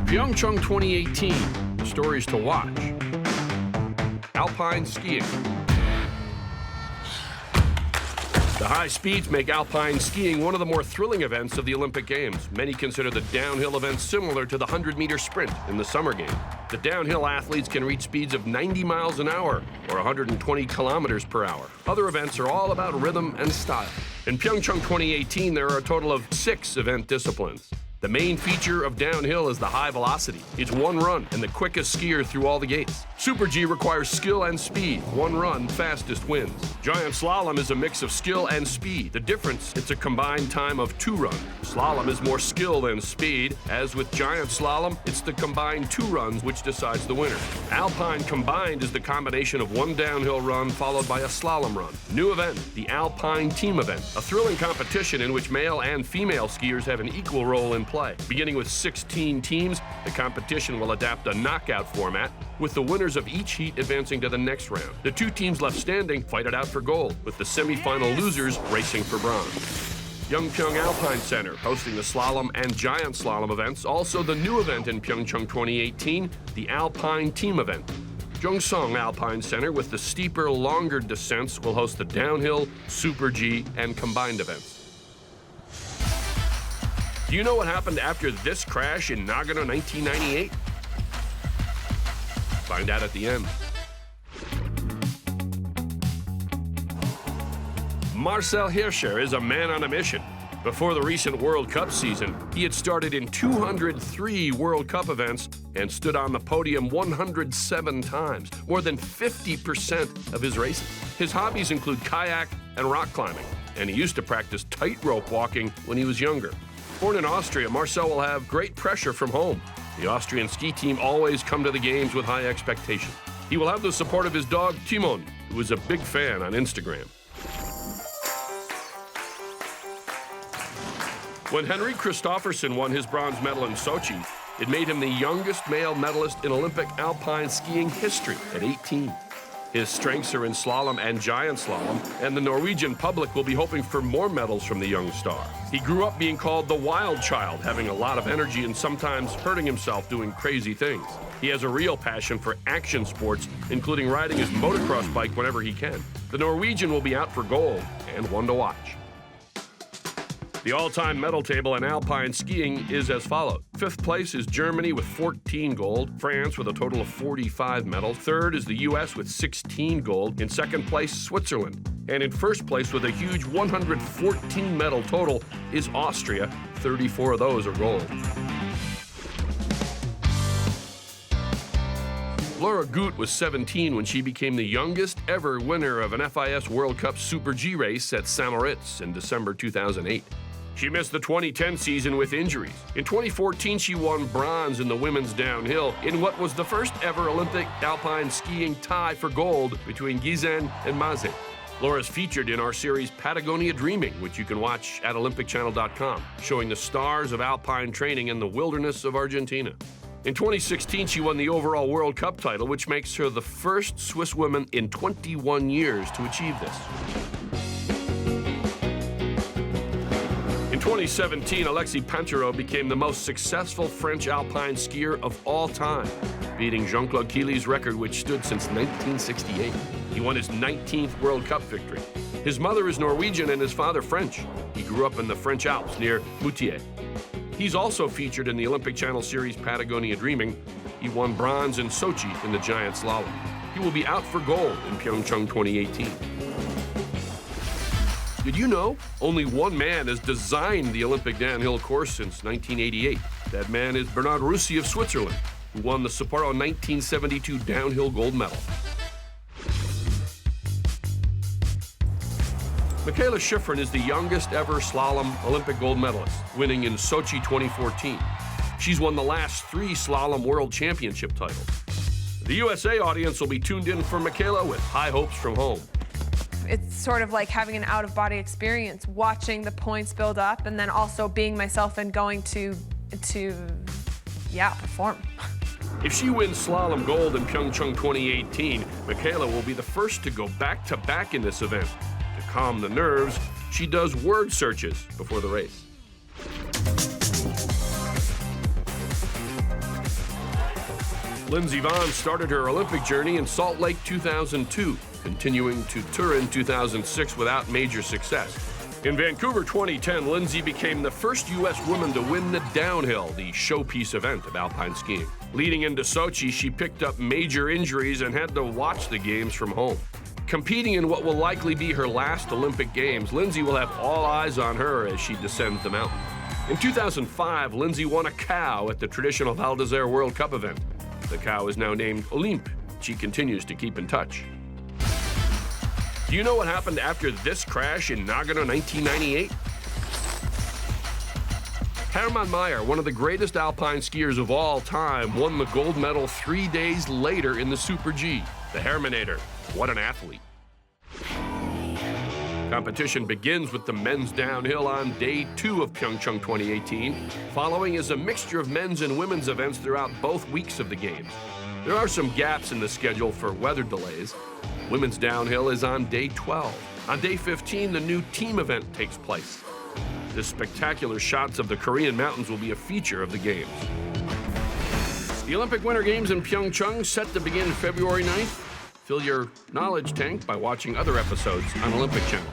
Pyeongchang 2018, stories to watch. Alpine skiing. The high speeds make alpine skiing one of the more thrilling events of the Olympic Games. Many consider the downhill event similar to the 100-meter sprint in the Summer Games. The downhill athletes can reach speeds of 90 miles an hour or 120 kilometers per hour. Other events are all about rhythm and style. In Pyeongchang 2018, there are a total of 6 event disciplines. The main feature of downhill is the high velocity. It's one run and the quickest skier through all the gates. Super G requires skill and speed. One run, fastest wins. Giant slalom is a mix of skill and speed. The difference, it's a combined time of 2 runs. Slalom is more skill than speed. As with giant slalom, it's the combined 2 runs which decides the winner. Alpine combined is the combination of one downhill run followed by a slalom run. New event, the Alpine team event, a thrilling competition in which male and female skiers have an equal role in play. Beginning with 16 teams, the competition will adapt a knockout format, with the winners of each heat advancing to the next round. The 2 teams left standing fight it out for gold, with the semifinal losers racing for bronze. Yeongpyeong Alpine Center hosting the slalom and giant slalom events, also the new event in Pyeongchang 2018, the Alpine team event. Jongseong Alpine Center, with the steeper, longer descents, will host the downhill, Super G, and combined events. Do you know what happened after this crash in Nagano 1998? Find out at the end. Marcel Hirscher is a man on a mission. Before the recent World Cup season, he had started in 203 World Cup events and stood on the podium 107 times, more than 50% of his races. His hobbies include kayak and rock climbing, and he used to practice tightrope walking when he was younger. Born in Austria, Marcel will have great pressure from home. The Austrian ski team always come to the games with high expectations. He will have the support of his dog, Timon, who is a big fan on Instagram. When Henrik Kristoffersen won his bronze medal in Sochi, it made him the youngest male medalist in Olympic alpine skiing history at 18. His strengths are in slalom and giant slalom, and the Norwegian public will be hoping for more medals from the young star. He grew up being called the wild child, having a lot of energy and sometimes hurting himself doing crazy things. He has a real passion for action sports, including riding his motocross bike whenever he can. The Norwegian will be out for gold and one to watch. The all-time medal table in alpine skiing is as follows. 5th place is Germany with 14 gold, France with a total of 45 medals. 3rd is the US with 16 gold. In 2nd place, Switzerland. And in 1st place with a huge 114 medal total is Austria. 34 of those are gold. Laura Gut was 17 when she became the youngest ever winner of an FIS World Cup Super G race at St. in December 2008. She missed the 2010 season with injuries. In 2014, she won bronze in the women's downhill in what was the first ever Olympic alpine skiing tie for gold between Gizem and Maze. Laura's featured in our series Patagonia Dreaming, which you can watch at olympicchannel.com, showing the stars of alpine training in the wilderness of Argentina. In 2016, she won the overall World Cup title, which makes her the first Swiss woman in 21 years to achieve this. In 2017, Alexis Pinturault became the most successful French alpine skier of all time, beating Jean-Claude Killy's record, which stood since 1968. He won his 19th World Cup victory. His mother is Norwegian and his father French. He grew up in the French Alps near Moutier. He's also featured in the Olympic Channel series Patagonia Dreaming. He won bronze in Sochi in the giant slalom. He will be out for gold in Pyeongchang 2018. Did you know only one man has designed the Olympic downhill course since 1988? That man is Bernard Russi of Switzerland, who won the Sapporo 1972 downhill gold medal. Mikaela Shiffrin is the youngest ever slalom Olympic gold medalist, winning in Sochi 2014. She's won the last 3 slalom world championship titles. The USA audience will be tuned in for Mikaela with high hopes from home. It's sort of like having an out-of-body experience, watching the points build up and then also being myself and going to perform. If she wins slalom gold in Pyeongchang 2018, Mikaela will be the first to go back-to-back in this event. To calm the nerves, she does word searches before the race. Lindsey Vonn started her Olympic journey in Salt Lake 2002, continuing to Turin 2006 without major success. In Vancouver 2010, Lindsey became the first U.S. woman to win the downhill, the showpiece event of alpine skiing. Leading into Sochi, she picked up major injuries and had to watch the games from home. Competing in what will likely be her last Olympic Games, Lindsey will have all eyes on her as she descends the mountain. In 2005, Lindsey won a cow at the traditional Val d'Isère World Cup event. The cow is now named Olympe. She continues to keep in touch. Do you know what happened after this crash in Nagano 1998? Hermann Maier, one of the greatest alpine skiers of all time, won the gold medal 3 days later in the Super G. The Herminator. What an athlete. Competition begins with the men's downhill on day 2 of Pyeongchang 2018. Following is a mixture of men's and women's events throughout both weeks of the Games. There are some gaps in the schedule for weather delays. Women's downhill is on day 12. On day 15, the new team event takes place. The spectacular shots of the Korean mountains will be a feature of the Games. The Olympic Winter Games in Pyeongchang set to begin February 9th. Fill your knowledge tank by watching other episodes on Olympic Channel.